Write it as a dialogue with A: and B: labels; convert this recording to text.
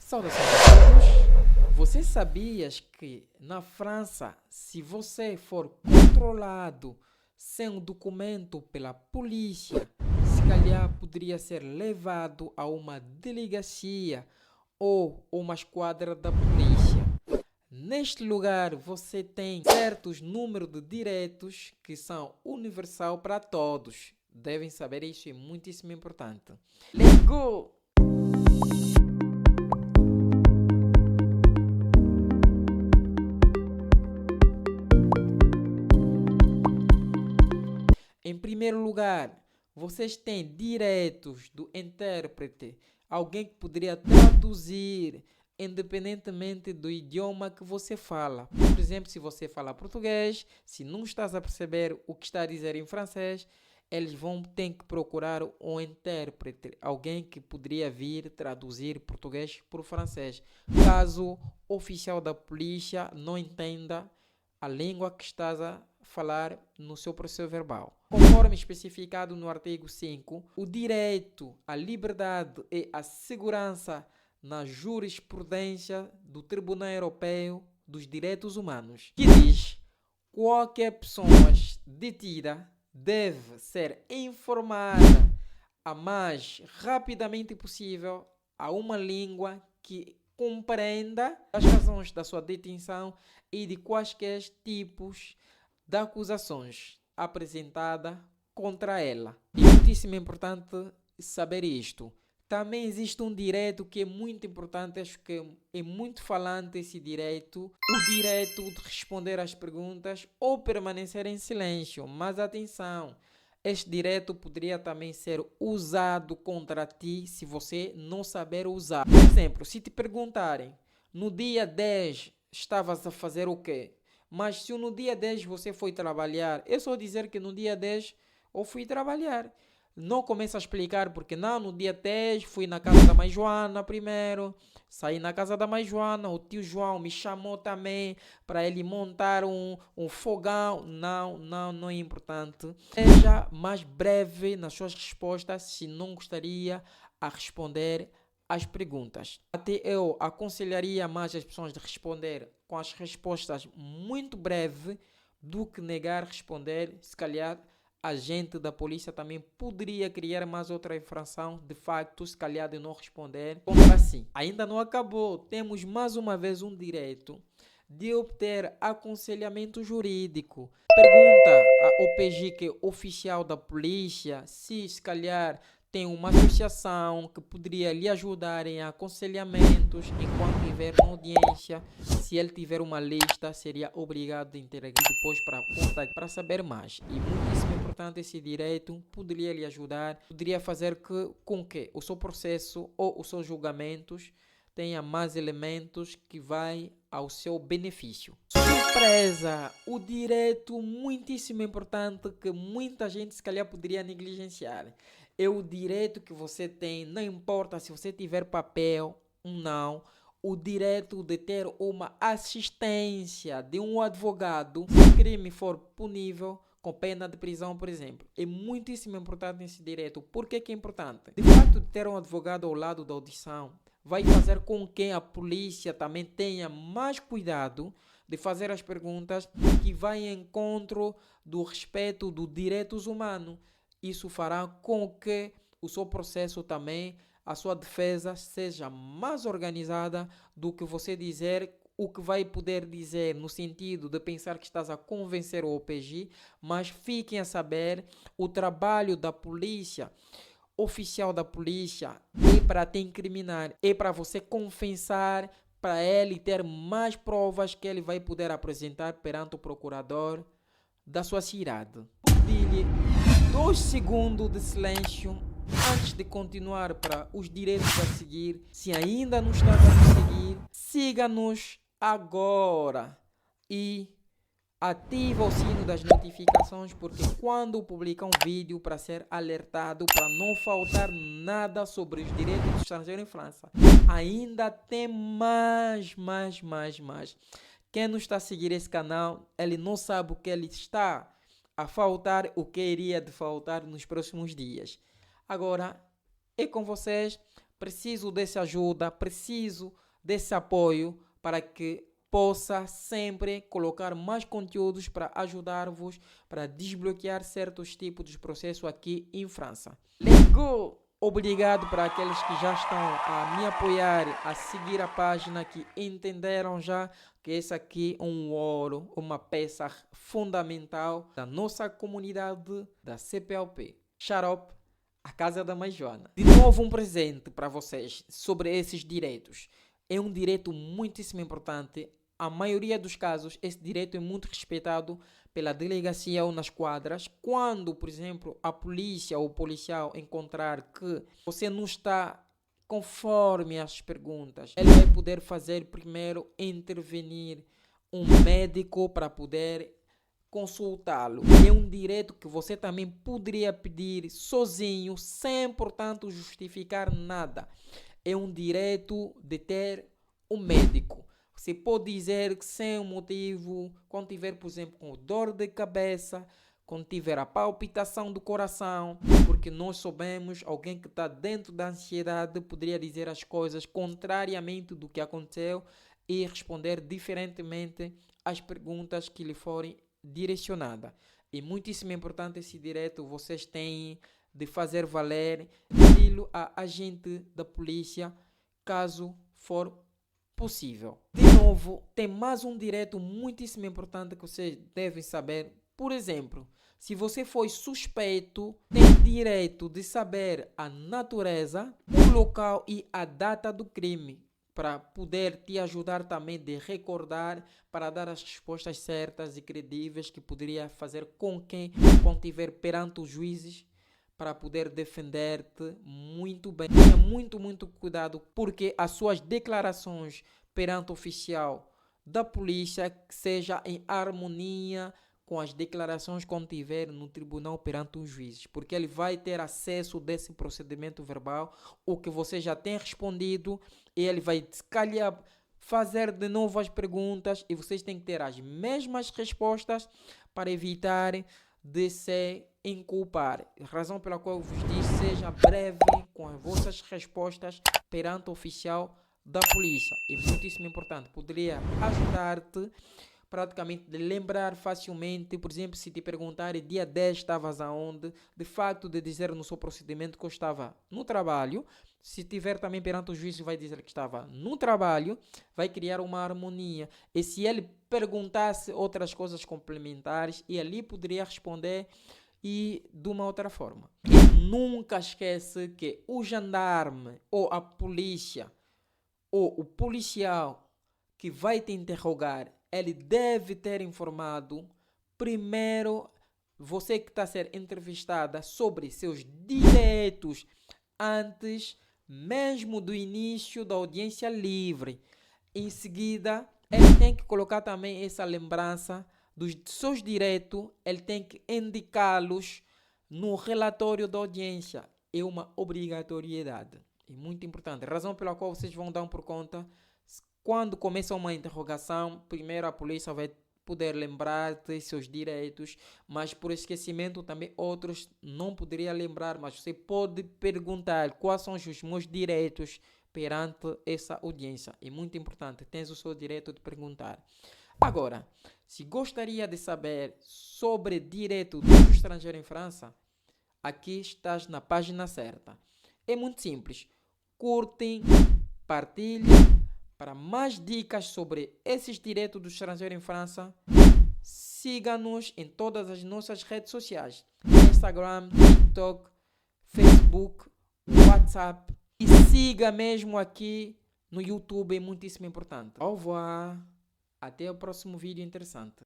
A: Saudações a todos! Você sabias que na França, se você for controlado sem um documento pela polícia, se calhar poderia ser levado a uma delegacia ou uma esquadra da polícia. Neste lugar você tem certos números de direitos que são universal para todos. Devem saber isso, é muitíssimo importante. Let's go! Em primeiro lugar, vocês têm direitos do intérprete, alguém que poderia traduzir independentemente do idioma que você fala. Por exemplo, se você fala português, se não estás a perceber o que está a dizer em francês, eles vão ter que procurar um intérprete, alguém que poderia vir traduzir português por francês. Caso o oficial da polícia não entenda a língua que estás a falar no seu processo verbal. Conforme especificado no artigo 5, o direito à liberdade e à segurança na jurisprudência do Tribunal Europeu dos Direitos Humanos, que diz: qualquer pessoa detida deve ser informada a mais rapidamente possível a uma língua que compreenda as razões da sua detenção e de quaisquer tipos de acusações apresentadas contra ela. É muitíssimo importante saber isto. Também existe um direito que é muito importante, acho que é muito falante esse direito, o direito de responder às perguntas ou permanecer em silêncio. Mas atenção, este direito poderia também ser usado contra ti se você não saber usar. Por exemplo, se te perguntarem, no dia 10 estavas a fazer o quê? Mas se no dia 10 você foi trabalhar, é só dizer que no dia 10 eu fui trabalhar. Não começa a explicar porque não, no dia 10 fui na casa da mãe Joana primeiro, saí na casa da mãe Joana, o tio João me chamou também para ele montar um fogão. Não é importante. Seja mais breve nas suas respostas se não gostaria a responder as perguntas. Até eu aconselharia mais as pessoas de responder com as respostas muito breves do que negar responder. Se calhar agente da polícia também poderia criar mais outra infração, de facto, se calhar de não responder. Contra si. Ainda não acabou. Temos mais uma vez um direito de obter aconselhamento jurídico. Pergunta ao PG, que é oficial da polícia, se calhar tem uma associação que poderia lhe ajudar em aconselhamentos enquanto estiver na audiência. Se ele tiver uma lista, seria obrigado a interagir depois para contactar para saber mais. E muitíssimo importante, esse direito poderia lhe ajudar, poderia fazer com que o seu processo ou os seus julgamentos tenha mais elementos que vai ao seu benefício. Surpresa! O direito muitíssimo importante que muita gente se calhar poderia negligenciar. É o direito que você tem, não importa se você tiver papel ou não, o direito de ter uma assistência de um advogado se o crime for punível com pena de prisão, por exemplo. É muitíssimo importante esse direito. Por que é importante? De fato, ter um advogado ao lado da audição vai fazer com que a polícia também tenha mais cuidado de fazer as perguntas que vai em encontro do respeito dos direitos humanos. Isso fará com que o seu processo também, a sua defesa, seja mais organizada do que você dizer o que vai poder dizer no sentido de pensar que estás a convencer o OPG, mas fiquem a saber, o trabalho da polícia, oficial da polícia, é para te incriminar, é para você confessar, para ele ter mais provas que ele vai poder apresentar perante o procurador da sua cidade. Dê-lhe 2 segundos de silêncio antes de continuar para os direitos a seguir. Se ainda não está a nos seguir, siga-nos agora e ativa o sino das notificações, porque quando publica um vídeo, para ser alertado, para não faltar nada sobre os direitos do estrangeiro em França. Ainda tem mais. Quem não está a seguir esse canal, ele não sabe o que ele está a faltar, o que iria de faltar nos próximos dias. Agora é com vocês. preciso dessa ajuda, preciso desse apoio para que possa sempre colocar mais conteúdos para ajudar-vos para desbloquear certos tipos de processo aqui em França. Let's go! Obrigado para aqueles que já estão a me apoiar, a seguir a página, que entenderam já que esse aqui é um ouro, uma peça fundamental da nossa comunidade da CPLP. Shout out à Casa da Mãe Joana. De novo um presente para vocês sobre esses direitos. É um direito muitíssimo importante. A maioria dos casos, esse direito é muito respeitado pela delegacia ou nas quadras. Quando, por exemplo, a polícia ou o policial encontrar que você não está conforme as perguntas, ele vai poder fazer primeiro intervenir um médico para poder consultá-lo. É um direito que você também poderia pedir sozinho, sem, portanto, justificar nada. É um direito de ter um médico. Você pode dizer que sem motivo, quando tiver, por exemplo, com dor de cabeça, quando tiver a palpitação do coração, porque nós sabemos, alguém que está dentro da ansiedade poderia dizer as coisas contrariamente do que aconteceu e responder diferentemente às perguntas que lhe forem direcionadas. É muitíssimo importante esse direito, vocês têm de fazer valer, pedi-lo a agente da polícia, caso for possível. De novo, tem mais um direito muitíssimo importante que vocês devem saber. Por exemplo, se você foi suspeito, tem direito de saber a natureza, o local e a data do crime, para poder te ajudar também de recordar, para dar as respostas certas e credíveis que poderia fazer com quem, quando estiver perante os juízes, para poder defender-te muito bem. Tenha muito cuidado, porque as suas declarações perante o oficial da polícia que seja em harmonia com as declarações quando tiver no tribunal perante os juízes, porque ele vai ter acesso desse procedimento verbal, o que você já tem respondido, e ele vai, se calhar, fazer de novo as perguntas e vocês têm que ter as mesmas respostas para evitar de se inculpar. Razão pela qual eu vos disse, seja breve com as vossas respostas perante o oficial da polícia. É muitíssimo importante. Poderia ajudar-te praticamente de lembrar facilmente, por exemplo, se te perguntarem dia 10 estavas aonde, de facto de dizer no seu procedimento que eu estava no trabalho. Se tiver também perante o juiz, vai dizer que estava no trabalho, vai criar uma harmonia. E se ele perguntasse outras coisas complementares, e ali poderia responder e de uma outra forma. E nunca esquece que o gendarme ou a polícia ou o policial que vai te interrogar, ele deve ter informado primeiro você que está a ser entrevistada sobre seus direitos antes mesmo do início da audiência livre. Em seguida, ele tem que colocar também essa lembrança dos seus direitos, ele tem que indicá-los no relatório da audiência. É uma obrigatoriedade. É muito importante. Razão pela qual vocês vão dar por conta, quando começa uma interrogação, primeiro a polícia vai poder lembrar de seus direitos, mas por esquecimento também outros não poderiam lembrar, mas você pode perguntar quais são os meus direitos perante essa audiência. É muito importante, tens o seu direito de perguntar. Agora, se gostaria de saber sobre direito do estrangeiro em França, aqui estás na página certa. É muito simples. Curtem, partilhem. Para mais dicas sobre esses direitos do estrangeiro em França, siga-nos em todas as nossas redes sociais: Instagram, TikTok, Facebook, WhatsApp, e siga mesmo aqui no YouTube, é muitíssimo importante. Au revoir, até o próximo vídeo interessante.